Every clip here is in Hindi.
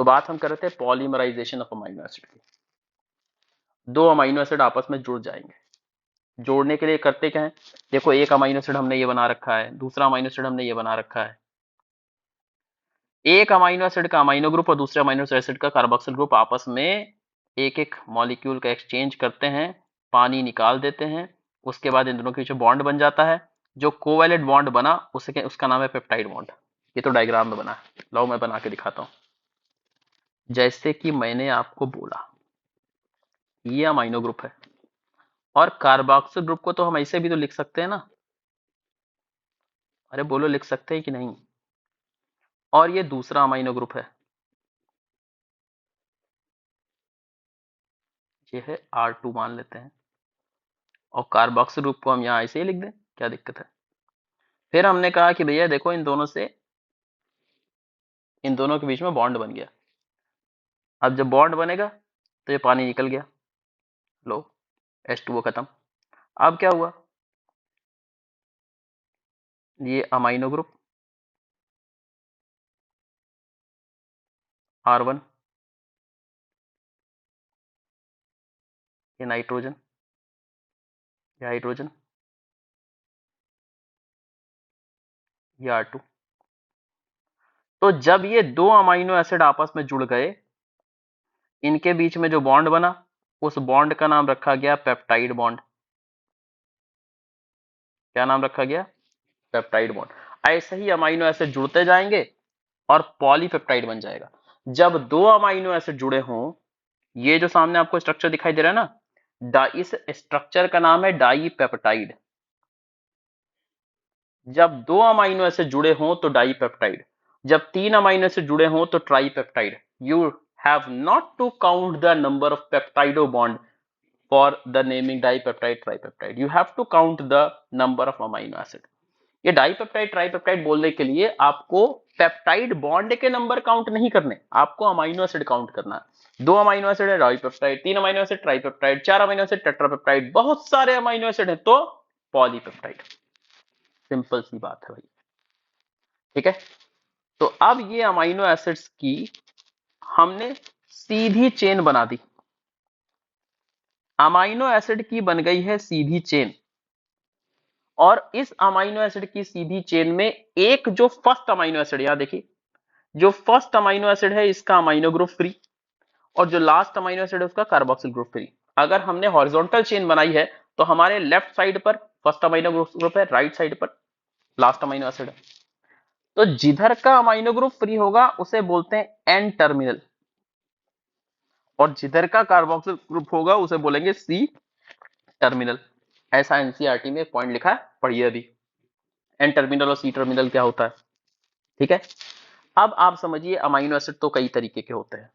तो बात हम कर रहे थे पॉलीमराइजेशन ऑफ अमाइनो एसिड की। दो अमाइनो एसिड आपस में जुड़ जाएंगे, जोड़ने के लिए करते क्या है, देखो एक अमाइनो एसिड हमने ये बना रखा है, दूसरा अमाइनो एसिड हमने ये बना रखा है। एक अमाइनो एसिड का अमाइनो ग्रुप और दूसरे अमाइनो एसिड का कार्बोक्सिल ग्रुप आपस में एक एक मॉलिक्यूल का एक्सचेंज करते हैं, पानी निकाल देते हैं, उसके बाद इन दोनों के बीच बॉन्ड बन जाता है। जो कोवैलेंट बॉन्ड बना उसका नाम है पेप्टाइड बॉन्ड। ये तो डायग्राम में बना है, लो मैं बना के दिखाता हूं। जैसे कि मैंने आपको बोला ये अमाइनो ग्रुप है, और कार्बोक्सिल ग्रुप को तो हम ऐसे भी तो लिख सकते हैं ना, अरे बोलो लिख सकते हैं कि नहीं। और ये दूसरा अमाइनो ग्रुप है, ये है R2 मान लेते हैं, और कार्बोक्सिल ग्रुप को हम यहाँ ऐसे ही लिख दें, क्या दिक्कत है। फिर हमने कहा कि भैया देखो इन दोनों के बीच में बॉन्ड बन गया। अब जब बॉन्ड बनेगा तो ये पानी निकल गया, लो H2O खत्म। अब क्या हुआ, ये अमाइनो ग्रुप R1, ये नाइट्रोजन, ये हाइड्रोजन, ये R2। तो जब ये दो अमाइनो एसिड आपस में जुड़ गए, इनके बीच में जो बॉन्ड बना उस बॉन्ड का नाम रखा गया पेप्टाइड बॉन्ड। क्या नाम रखा गया, पेप्टाइड बॉन्ड। ऐसे ही अमाइनो एसिड जुड़ते जाएंगे और पॉलीपेप्टाइड बन जाएगा। जब दो अमाइनो एसिड जुड़े हों, ये जो सामने आपको स्ट्रक्चर दिखाई दे रहा है ना, इस स्ट्रक्चर का नाम है डाईपेप्टाइड। जब दो अमाइनो एसिड जुड़े हों तो डाईपेप्टाइड, जब तीन अमाइनो एसिड जुड़े हों तो tripeptide. You have not to count the number of peptide bond for the naming dipeptide tripeptide, you have to count the number of amino acid. ये डाईपेप्टाइड ट्राईपेप्टाइड बोलने के लिए आपको पेप्टाइड बॉन्ड के नंबर काउंट नहीं करने, आपको अमाइनो एसिड काउंट करना है। दो अमाइनो एसिड है डाईपेप्टाइड, तीन अमाइनो एसिड ट्राईपेप्टाइड, चार अमाइनो एसिड टेट्रापेप्टाइड, बहुत सारे अमाइनो एसिड है तो पॉलीपेप्टाइड। सिंपल सी बात है भाई, ठीक है। तो अब ये अमाइनो एसिड्स की हमने सीधी चेन बना दी, अमाइनो एसिड की बन गई है सीधी चेन। और इस अमाइनो एसिड की सीधी चेन में एक जो फर्स्ट अमाइनो एसिड, यहां देखिए जो फर्स्ट अमाइनो एसिड है इसका अमाइनो ग्रुप फ्री, और जो लास्ट अमाइनो एसिड है उसका कार्बोक्सिल ग्रुप फ्री। अगर हमने हॉरिजॉन्टल चेन बनाई है तो हमारे लेफ्ट साइड पर फर्स्ट अमाइनो ग्रुप है, राइट साइड पर लास्ट अमाइनो एसिड है। तो जिधर का अमाइनो ग्रुप फ्री होगा उसे बोलते हैं एन टर्मिनल, और जिधर का कार्बोक्सिल ग्रुप होगा उसे बोलेंगे सी टर्मिनल। ऐसा एनसीईआरटी में पॉइंट लिखा है, पढ़िए अभी एन टर्मिनल और सी टर्मिनल क्या होता है, ठीक है। अब आप समझिए अमाइनो एसिड तो कई तरीके के होते हैं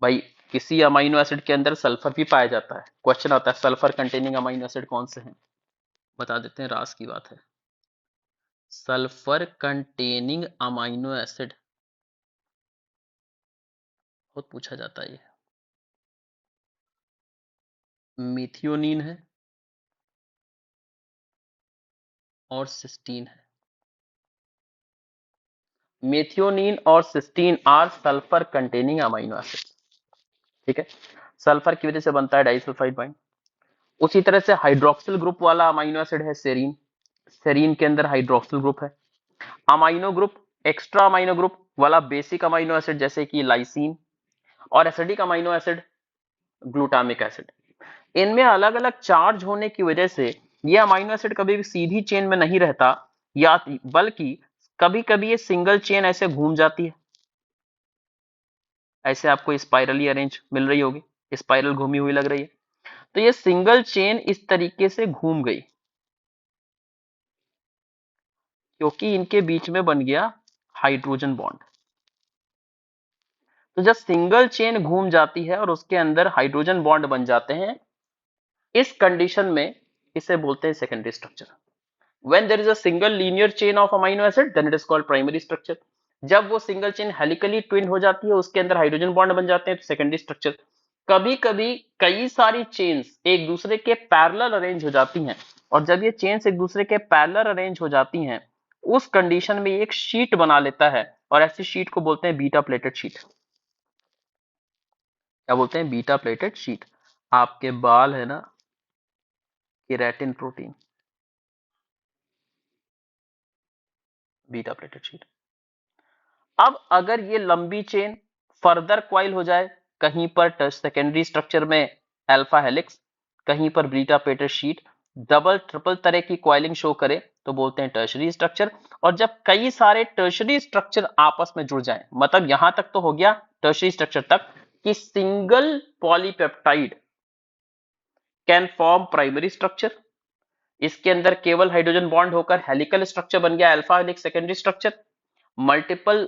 भाई। किसी अमाइनो एसिड के अंदर सल्फर भी पाया जाता है, क्वेश्चन आता है सल्फर कंटेनिंग अमाइनो एसिड कौन से हैं, बता देते हैं, रास की बात है। सल्फर कंटेनिंग अमाइनो एसिड बहुत पूछा जाता है, ये मिथियोनिन है और सिस्टीन है। मेथियोनिन और cysteine are sulphur containing amino acid, ठीक है। सल्फर की वजह से बनता है डाइसल्फाइड बाइंड। उसी तरह से हाइड्रोक्सिल ग्रुप वाला अमाइनो एसिड है सेरीन, सेरीन के अंदर हाइड्रोक्सिल ग्रुप है। Amino group, extra amino group वाला बेसिक अमाइनो एसिड जैसे कि लाइसिन, और acidic amino acid glutamic acid. इनमें अलग अलग चार्ज होने की वजह से ये अमाइनो एसिड कभी भी सीधी चेन में नहीं रहता, या बल्कि कभी कभी ये सिंगल चेन ऐसे घूम जाती है। ऐसे आपको स्पाइरली अरेंज मिल रही होगी, स्पाइरल घूमी हुई लग रही है, तो ये सिंगल चेन इस तरीके से घूम गई क्योंकि इनके बीच में बन गया हाइड्रोजन बॉन्ड। तो जब सिंगल चेन घूम जाती है और उसके अंदर हाइड्रोजन बॉन्ड बन जाते हैं, इस कंडीशन में इसे बोलते हैं secondary structure. When there is a single linear chain of amino acid then it is called primary structure. जब वो सिंगल चेन हेलिकली ट्विन हो जाती है, उसके अंदर हाइड्रोजन बॉन्ड बन जाते हैं, तो सेकेंडरी स्ट्रक्चर। कभी कभी कई सारी चेन्स एक दूसरे के पैरेलल अरेंज हो जाती हैं, और जब ये चेन्स एक दूसरे के पैरेलल अरेंज हो जाती हैं, उस कंडीशन में एक शीट बना लेता है, और ऐसी शीट को बोलते हैं बीटा प्लेटेड शीट। क्या बोलते हैं, बीटा प्लेटेड शीट। आपके बाल है ना, keratin protein, beta pleated sheet. अब अगर ये लंबी चेन फर्दर क्वाइल हो जाए, कहीं पर सेकेंडरी स्ट्रक्चर में अल्फा हेलिक्स, कहीं पर beta pleated sheet, double triple तरह की क्वाइलिंग शो करे, तो बोलते हैं टर्शरी स्ट्रक्चर। और जब कई सारे टर्शरी स्ट्रक्चर आपस में जुड़ जाएं, मतलब यहां तक तो हो गया टर्शरी स्ट्रक्चर तक कि single polypeptide can form primary structure, इसके अंदर केवल हाइड्रोजन बॉन्ड होकर हेलिकल स्ट्रक्चर बन गया, alpha helix secondary structure. Multiple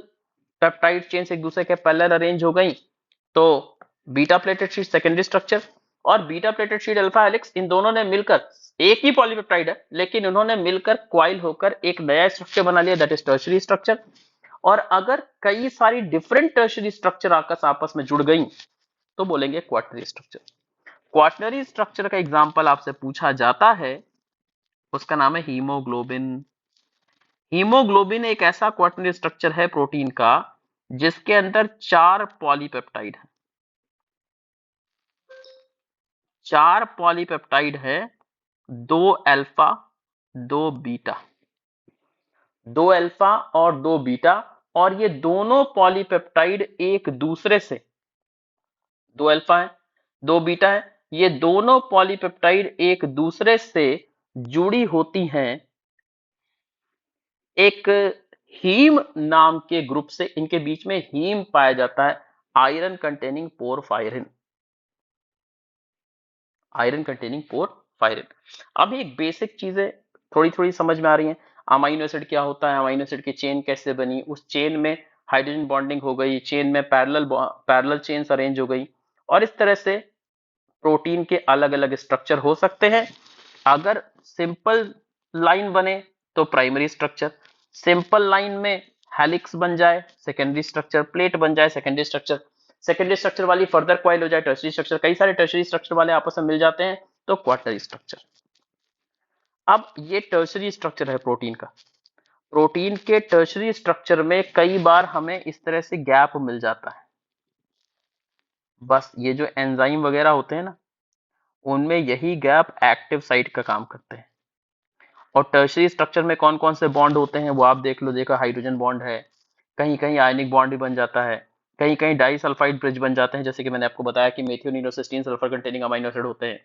peptide chains एक दूसरे के पैरेलल अरेंज हो गई तो beta pleated sheet secondary structure. और beta pleated sheet alpha helix, इन दोनों ने मिलकर, एक ही पॉलीपेप्टाइड है लेकिन उन्होंने मिलकर क्वाइल होकर एक नया स्ट्रक्चर बना लिया, दैट इज टर्शरी स्ट्रक्चर। और अगर कई सारी डिफरेंट टर्शरी स्ट्रक्चर आपस में जुड़ गई तो बोलेंगे क्वाटरनरी स्ट्रक्चर। क्वाटरनरी स्ट्रक्चर का एग्जांपल आपसे पूछा जाता है, उसका नाम है हीमोग्लोबिन। हीमोग्लोबिन एक ऐसा क्वाटरनरी स्ट्रक्चर है प्रोटीन का जिसके अंदर 4 पॉलीपेप्टाइड है, 4 पॉलीपेप्टाइड है, 2 अल्फा 2 बीटा, 2 अल्फा और 2 बीटा। और ये दोनों पॉलीपेप्टाइड एक दूसरे से, 2 अल्फा है 2 बीटा है, ये दोनों पॉलीपेप्टाइड एक दूसरे से जुड़ी होती हैं एक हीम नाम के ग्रुप से। इनके बीच में हीम पाया जाता है, iron containing porphyrin, iron containing porphyrin. अब एक बेसिक चीजें थोड़ी थोड़ी समझ में आ रही हैं। अमाइनो एसिड क्या होता है, अमाइनो एसिड की चेन कैसे बनी, उस चेन में हाइड्रोजन बॉन्डिंग हो गई, चेन में पैरेलल चेन्स अरेंज हो गई, और इस तरह से प्रोटीन के अलग अलग स्ट्रक्चर हो सकते हैं। अगर सिंपल लाइन बने तो प्राइमरी स्ट्रक्चर, सिंपल लाइन में हेलिक्स बन जाए सेकेंडरी स्ट्रक्चर, प्लेट बन जाए सेकेंडरी स्ट्रक्चर, सेकेंडरी स्ट्रक्चर वाली फर्दर क्वाइल हो जाए टर्शरी स्ट्रक्चर, कई सारे टर्शरी स्ट्रक्चर वाले आपस में मिल जाते हैं तो क्वाटरनरी स्ट्रक्चर। अब ये टर्शरी स्ट्रक्चर है प्रोटीन का। प्रोटीन के टर्शरी स्ट्रक्चर में कई बार हमें इस तरह से गैप मिल जाता है, बस ये जो एंजाइम वगैरह होते हैं ना, उनमें यही गैप एक्टिव साइट का काम करते हैं। और टर्शरी स्ट्रक्चर में कौन कौन से बॉन्ड होते हैं वो आप देख लो, देखो हाइड्रोजन बॉन्ड है, कहीं कहीं आयनिक बॉन्ड भी बन जाता है, कहीं कहीं डाइसल्फाइड ब्रिज बन जाते हैं, जैसे कि मैंने आपको बताया कि मेथियोनिन और cysteine sulphur containing amino acid होते हैं।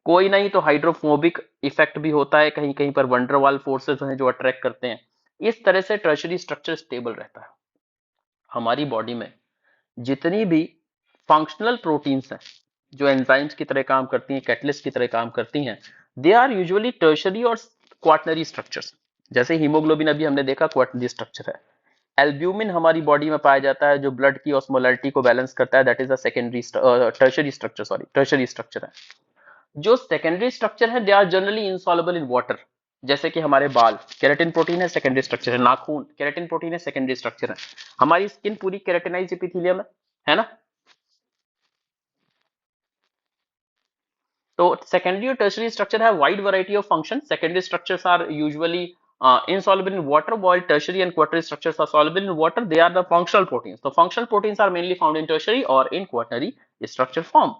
कोई नहीं तो हाइड्रोफोबिक इफेक्ट भी होता है, कहीं कहीं पर वंडरवाल फोर्सेस हैं जो अट्रैक्ट करते हैं। इस तरह से टर्शरी स्ट्रक्चर स्टेबल रहता है। हमारी बॉडी में जितनी भी फंक्शनल प्रोटीन्स हैं जो एंजाइम्स की तरह काम करती हैं, कैटलिस्ट की तरह काम करती हैं, दे आर यूजुअली टर्शरी और क्वाटनरी स्ट्रक्चर्स। जैसे हीमोग्लोबिन अभी हमने देखा क्वाटनरी स्ट्रक्चर है। एल्ब्यूमिन हमारी बॉडी में पाया जाता है जो ब्लड की ऑस्मोलैरिटी को बैलेंस करता है, that is a secondary tertiary structure, sorry tertiary structure है। जो सेकेंडरी स्ट्रक्चर है they are generally insoluble in water, जैसे कि हमारे बाल केराटिन प्रोटीन है सेकेंडरी स्ट्रक्चर है, नाखून केराटिन प्रोटीन है सेकेंडरी स्ट्रक्चर है, हमारी स्किन पूरी केराटिनाइज एपिथेलियम है ना। तो secondary और tertiary structure have wide variety of functions. Secondary structures are usually insoluble in water, while tertiary and quaternary structures are soluble in water. They are the functional proteins. So functional proteins are mainly found in tertiary or in quaternary structure form.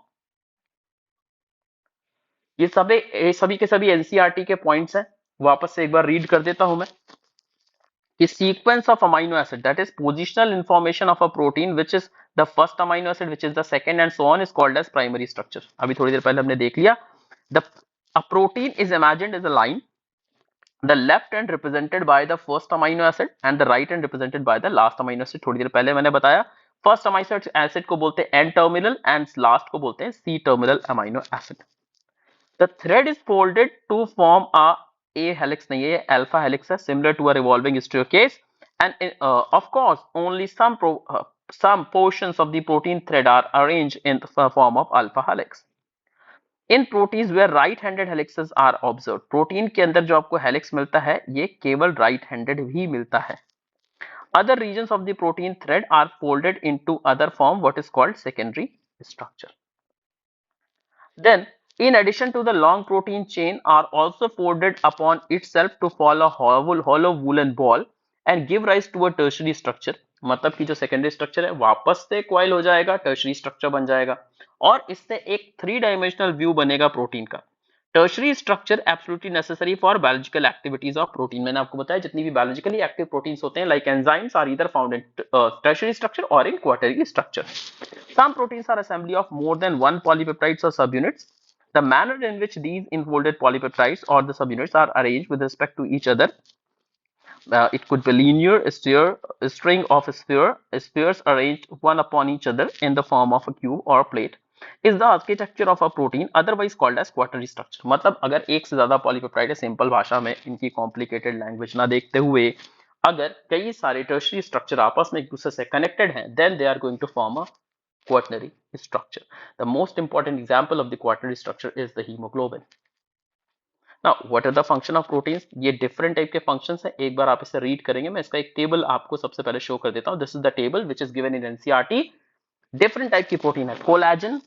ये सभी के सभी एनसीईआरटी के पॉइंट्स हैं, वापस से एक बार रीड कर देता हूं मैं कि sequence of amino acid, that is positional information of a protein which is the first amino acid, which is the second, and so on, is called as primary structure. अभी थोड़ी देर पहले हमने देख लिया। the a protein is imagined as a line, the left end represented by the first amino acid and the right end represented by the last amino acid. थोड़ी देर पहले मैंने बताया फर्स्ट अमीनो एसिड को बोलते हैं एन टर्मिनल एंड लास्ट को बोलते हैं C terminal amino acid. The thread is folded to form a helix नहीं है, ये alpha helix है, similar to a revolving stereocase, and of course only some portions of the protein thread are arranged in the form of alpha helix. In proteins where right-handed helices are observed, protein के अंदर जो आपको हेलिक्स मिलता है ये केवल right-handed ही मिलता है। Other regions of the protein thread are folded into other form, what is called secondary structure. Then in addition to the long protein chain are also folded upon itself to form a hollow woolen ball and give rise to a tertiary structure. मतलब कि जो सेकेंडरी स्ट्रक्चर है वापस से कॉइल हो जाएगा, टर्शरी स्ट्रक्चर बन जाएगा और इससे एक 3 डायमेंशनल व्यू बनेगा प्रोटीन का। Tertiary structure absolutely necessary for biological activities of protein. मैंने आपको बताया जितनी भी बायोलॉजिकली एक्टिव प्रोटीन्स होते हैं like enzymes are either found in tertiary structure और in quaternary structure. Some proteins are assembly of more than one polypeptides और subunits. The manner in which these enfolded polypeptides or the subunits are arranged with respect to each other, it could be linear string of spheres arranged one upon each other in the form of a cube or plate, is the architecture of a protein otherwise called as quaternary structure। मतलब अगर एक से ज्यादा पॉलीपेप्टाइड है, सिंपल भाषा में इनकी कॉम्प्लिकेटेड लैंग्वेज ना देखते हुए अगर कई सारे टर्शरी स्ट्रक्चर आपस में एक दूसरे से कनेक्टेड हैं, then they are going to form a quaternary structure। The most important example of the quaternary structure is the hemoglobin। Now, what are the function of proteins? ये different type के functions हैं। एक बार आप इसे read करेंगे, मैं इसका एक table आपको सबसे पहले show कर देता हूँ। This is the table which is given in NCERT। different type की protein है। कोलेजन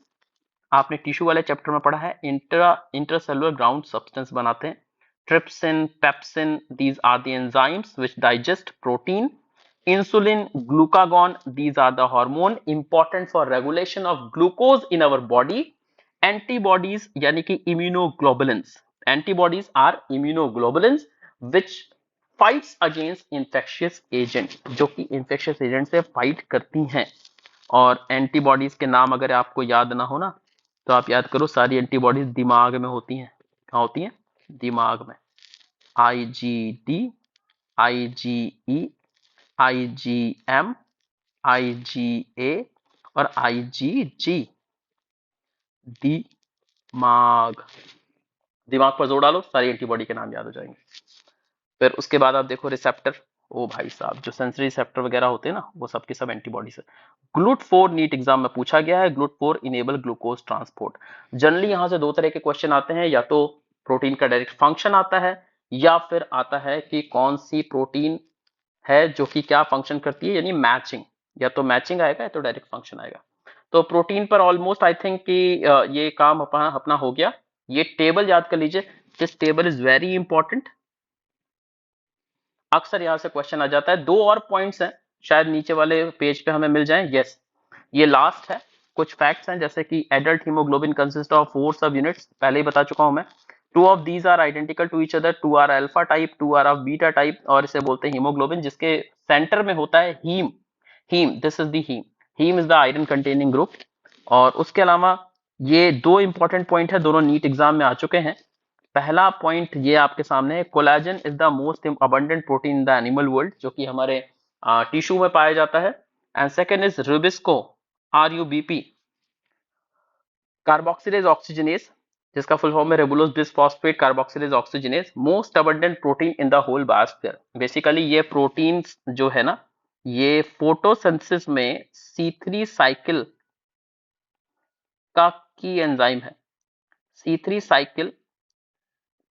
आपने टिश्यू वाले चैप्टर में पढ़ा है, इंट्रासेलुलर ग्राउंड सब्सटेंस बनाते हैं। Trypsin, pepsin, these are the enzymes which digest protein। insulin, glucagon, these are the hormone important for regulation of glucose in our body। antibodies यानी कि immunoglobulins, antibodies are immunoglobulins which fights against infectious agent, जो कि infectious agent से fight करती हैं। और एंटीबॉडीज के नाम अगर आपको याद ना हो ना तो आप याद करो, सारी एंटीबॉडीज दिमाग में होती हैं। कहाँ होती हैं? दिमाग में। IgD, IgE, IgM, IgA और IgG। दिमाग, दिमाग पर जोर डालो, सारी एंटीबॉडी के नाम याद हो जाएंगे। फिर उसके बाद आप देखो रिसेप्टर। ओ भाई साहब, जो सेंसरी रिसेप्टर वगैरह होते हैं ना, वो सबके सब एंटीबॉडीज है। GLUT4 नीट एग्जाम में पूछा गया है। GLUT4 enable glucose transport. Generally यहां से दो तरह के क्वेश्चन आते हैं, या तो प्रोटीन का डायरेक्ट फंक्शन आता है या फिर आता है कि कौन सी प्रोटीन है जो कि क्या फंक्शन करती है, यानी मैचिंग। या तो मैचिंग आएगा या तो डायरेक्ट फंक्शन आएगा। तो प्रोटीन पर ऑलमोस्ट आई थिंक कि ये काम अपना हो गया। ये टेबल याद कर लीजिए, this table is very important. अक्सर यहां से क्वेश्चन आ जाता है। दो और पॉइंट्स हैं, शायद नीचे वाले पेज पे हमें मिल जाएं। यस, ये लास्ट है। कुछ फैक्ट्स हैं जैसे कि एडल्ट हीमोग्लोबिन कंसिस्ट ऑफ 4 सब यूनिट्स, पहले ही बता चुका हूं मैं। 2 of these are identical to each other, 2 are alpha type, 2 are of beta type, और इसे बोलते हैं हीमोग्लोबिन, जिसके सेंटर में होता है haem. This is the haem is the iron containing group. और उसके अलावा ये दो इंपॉर्टेंट पॉइंट है, दोनों नीट एग्जाम में आ चुके हैं। पहला पॉइंट ये आपके सामने है, collagen is the most abundant protein in the animal world, जो कि हमारे टिश्यू में पाया जाता है। And second is rubisco, RUBP, carboxylase oxygenase, जिसका फुल फॉर्म है ribulose bisphosphate carboxylase oxygenase, most abundant protein in the whole biosphere. Basically ये प्रोटीन जो है ना, ये फोटोसिंथेसिस में C3 साइकिल का की एंजाइम है। C3 साइकिल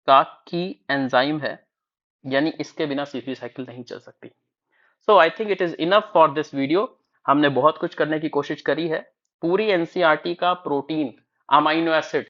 का की एंजाइम है, यानी इसके बिना C3 साइकिल नहीं चल सकती। So I think it is enough for this video. हमने बहुत कुछ करने की कोशिश करी है। पूरी NCERT का प्रोटीन, अमाइनो एसिड